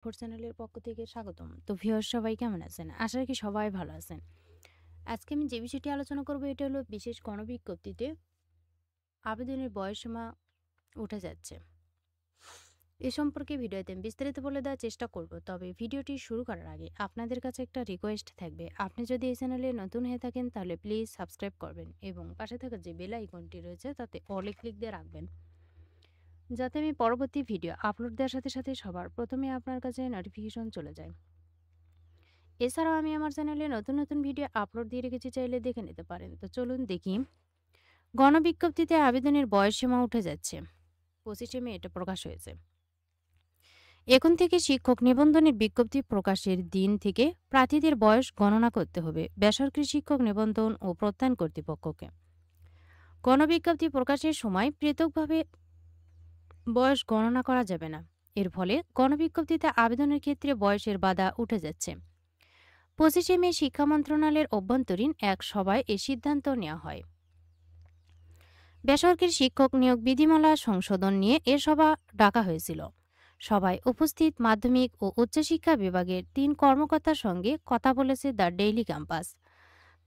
Four চ্যানেলের পক্ষ থেকে স্বাগতম। তো ভিউয়ার্স সবাই কেমন আছেন? আশা রাখি সবাই ভালো আছেন। আজকে আমি যে বিষয়টি আলোচনা করব এটা হলো বিশেষ গণবিজ্ঞপ্তিতে আবেদনের বয়সসীমা উঠে যাচ্ছে। এ সম্পর্কে ভিডিওতে আমি বিস্তারিত বলে দেওয়ার চেষ্টা করব। তবে ভিডিওটি শুরু করার আগে আপনাদের কাছে একটা রিকোয়েস্ট থাকবে। আপনি যদি এই চ্যানেলে নতুন হয়ে থাকেন তাহলে প্লিজ সাবস্ক্রাইব করবেন এবং পাশে থাকা যে বেল আইকনটি রয়েছে তাতে অলে ক্লিক দিয়ে রাখবেন। যাতে আমি পরবর্তী ভিডিও আপলোড দেওয়ার সাথে সাথে সবার প্রথমে আপনার কাছে নোটিফিকেশন চলে যায়। এছাড়াও আমি আমার চ্যানেলে নতুন নতুন ভিডিও আপলোড দিয়ে রেখেছি, চাইলে দেখে নিতে পারেন। তো চলুন দেখি। গণবিজ্ঞপ্তিতে আবেদনের বয়সসীমা উঠে যাচ্ছে। 25শে মে এটা প্রকাশ হয়েছে। এখন থেকে শিক্ষক নিবন্ধনের বিজ্ঞপ্তি প্রকাশের দিন থেকে প্রার্থীদের বয়স গণনা করতে হবে বেসরকারি শিক্ষক নিবন্ধন ও প্রত্যয়ন কর্তৃপক্ষকে। গণবিজ্ঞপ্তি প্রকাশের সময় পৃথকভাবে বয়স গণনা করা যাবে না। এর ফলে গণবিজ্ঞপ্তিতে আবেদনের ক্ষেত্রে বয়সের বাধা উঠে যাচ্ছে। 25শে মে শিক্ষা মন্ত্রণালয়ের অভ্যন্তরীণ এক সভায় এ সিদ্ধান্ত নেওয়া হয়। বেসরকারি শিক্ষক নিয়োগ বিধিমালা সংশোধন নিয়ে এ সভা ডাকা হয়েছিল। সভায় উপস্থিত মাধ্যমিক ও উচ্চশিক্ষা বিভাগের 3 কর্মকর্তার সঙ্গে কথা বলেছে দ্য ডেইলি ক্যাম্পাস।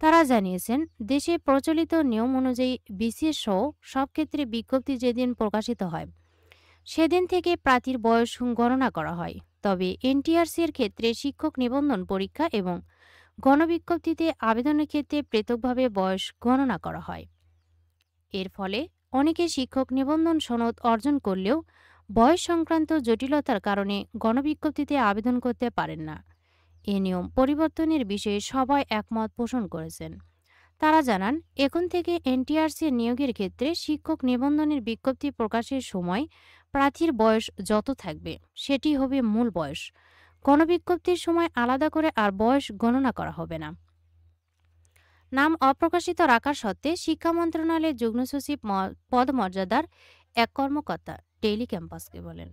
তারা জানিয়েছেন, দেশে প্রচলিত নিয়ম অনুযায়ী বিসিএস সহ সব ক্ষেত্রে বিজ্ঞপ্তি যেদিন প্রকাশিত হয় সেদিন থেকে প্রার্থীর বয়স গণনা করা হয়। তবে এনটিআরসি এর ক্ষেত্রে শিক্ষক নিবন্ধন পরীক্ষা এবং গণবিজ্ঞপ্তিতে আবেদনের ক্ষেত্রে পৃথকভাবে বয়স গণনা করা হয়। এর ফলে অনেকে শিক্ষক নিবন্ধন সনদ অর্জন করলেও বয়স সংক্রান্ত জটিলতার কারণে গণবিজ্ঞপ্তিতে আবেদন করতে পারেন না। এ নিয়ম পরিবর্তনের বিষয়ে সবাই একমত পোষণ করেছেন। তারা জানান, এখন থেকে এনটিআরসি নিয়োগের ক্ষেত্রে শিক্ষক নিবন্ধনের বিজ্ঞপ্তি প্রকাশের সময় প্রার্থীর বয়স যত থাকবে সেটি হবে মূল বয়স। গণবিজ্ঞপ্তির সময় আলাদা করে আর বয়স গণনা করা হবে না। নাম অপ্রকাশিত রাখার সত্ত্বে শিক্ষা মন্ত্রণালয়ের যুগ্ম সচিব পদমর্যাদার এক কর্মকর্তা ডেইলি ক্যাম্পাসকে বলেন,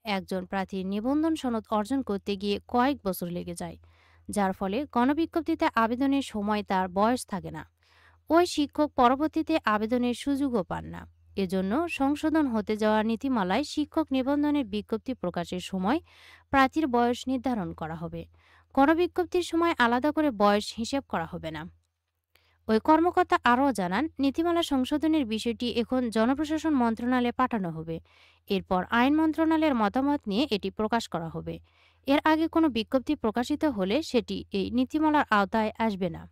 একজন প্রার্থীর নিবন্ধন সনদ অর্জন করতে গিয়ে কয়েক বছর লেগে যায়, যার ফলে গণবিজ্ঞপ্তিতে আবেদনের সময় তার বয়স থাকে না। ওই শিক্ষক পরবর্তীতে আবেদনের সুযোগও পান না। এজন্য সংশোধন হতে যাওয়া নীতিমালায় শিক্ষক নিবন্ধনের বিজ্ঞপ্তি প্রকাশের সময় প্রার্থীর বয়স নির্ধারণ করা হবে। গণবিজ্ঞপ্তির সময় আলাদা করে বয়স হিসেব করা হবে না। ওই কর্মকর্তা আরও জানান, নীতিমালা সংশোধনের বিষয়টি এখন জনপ্রশাসন মন্ত্রণালয়ে পাঠানো হবে। এরপর আইন মন্ত্রণালয়ের মতামত নিয়ে এটি প্রকাশ করা হবে। এর আগে কোনো বিজ্ঞপ্তি প্রকাশিত হলে সেটি এই নীতিমালার আওতায় আসবে না।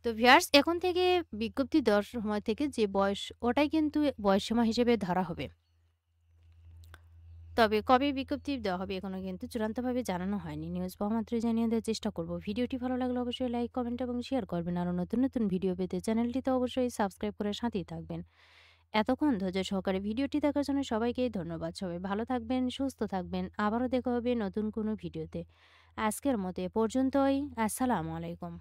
তো ভিউয়ার্স, এখন থেকে বিজ্ঞপ্তি দেওয়ার সময় থেকে যে বয়স ওটাই কিন্তু বয়সসীমা হিসেবে ধরা হবে। তবে কবে বিজ্ঞপ্তি দেওয়া হবে এখনো কিন্তু চূড়ান্তভাবে জানানো হয়নি। নিউজ পাওয়া মাত্রই জানিয়ে দেওয়ার চেষ্টা করব। ভিডিওটি ভালো লাগলে অবশ্যই লাইক, কমেন্ট এবং শেয়ার করবেন। আরও নতুন নতুন ভিডিও পেতে চ্যানেলটিতে অবশ্যই সাবস্ক্রাইব করে সাথেই থাকবেন। এতক্ষণ ধৈর্য সহকারে ভিডিওটি দেখার জন্য সবাইকে ধন্যবাদ। সবাই ভালো থাকবেন, সুস্থ থাকবেন। আবারও দেখা হবে নতুন কোনো ভিডিওতে। আজকের মতো এ পর্যন্তই। আসসালামু আলাইকুম।